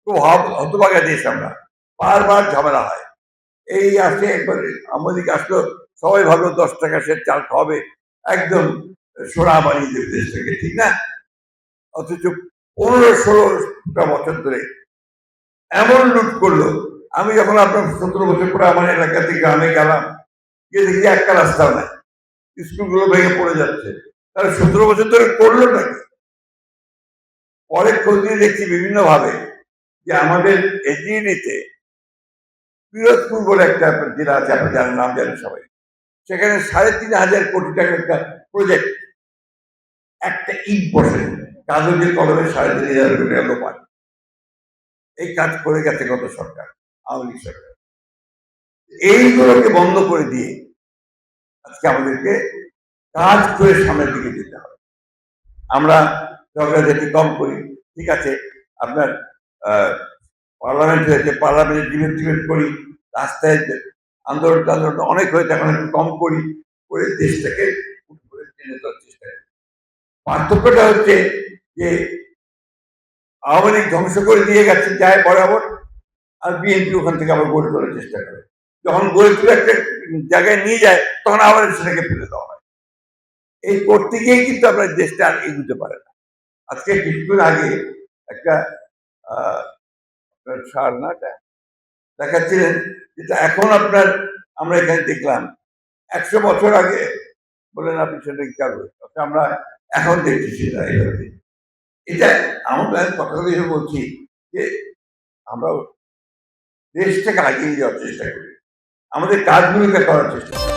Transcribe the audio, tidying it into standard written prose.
খুব হতভাগা দেশ আমরা, বারবার ঝামেলা হয়। এই আসে একবার আমাদের আসলো, সবাই ভাবলো 10 টাকা সে চাল খাওয়াবে, একদম সোনা বানিয়ে দেবে দেশটাকে, ঠিক না? অথচ 15-16টা বছর ধরে এমন লুট করলো। আমি যখন আপনার 17 বছর পরে আমার এলাকা থেকে গ্রামে গেলাম, গিয়ে দেখি একটা রাস্তাও নাই, স্কুলগুলো ভেঙে পড়ে যাচ্ছে। তাহলে 17 বছর ধরে করলো নাকি? পরে খোঁজ নিয়ে দেখছি বিভিন্ন ভাবে যে আমাদের এজিনিতে পিরোজপুর বলে একটা জেলা আছে, আপনি জানেন, নাম জানেন সবাই, সেখানে 3,500 কোটি টাকার একটা প্রজেক্ট, একটা ইট বসে কাগজের কলমে 3,500 কোটি টাকা লোপাট। এই কাজ করে গেছে গত সরকার, আওয়ামী লীগ সরকার। এইগুলোকে বন্ধ করে দিয়ে আজকে আমাদেরকে কাজ করে সামনের দিকে যেতে হবে। আমরা ঝগড়াঝাটি কম করি, ঠিক আছে, আপনার পার্লামেন্ট হয়েছে, পার্লামেন্টে ডিবেট করি, রাস্তায় আন্দোলন টান্দোলন অনেক হয়েছে, এখন একটু কম করি, করে দেশটাকে টেনে দেওয়ার চেষ্টা করি। পার্থক্যটা হচ্ছে যে আওয়ামী লীগ ধ্বংস করে দিয়ে গেছে যায় বরাবর, আর বিএনপি ওখান থেকে আবার গড়ে তোলার চেষ্টা করে। যখন গড়ে তুলে একটা জায়গায় নিয়ে যায়, তখন আবার সেটাকে ফেলে দেওয়া হয়। এই করতে গিয়েই কিন্তু আপনার দেশটা আর এগুতে পারে না। আজকে কিছুদিন আগে একটা সার না দেখাচ্ছিলেন, যেটা এখন আপনার আমরা এখানে দেখলাম 100 বছর আগে বলেন আপনি সেটা কি করবে, আমরা এখন দেখছি সেটা এইভাবে। এটা আমরা কথা দিয়ে বলছি যে আমরা দেশটাকে আগিয়ে যাওয়ার চেষ্টা করি, আমাদের কাজগুলোকে করার চেষ্টা করি।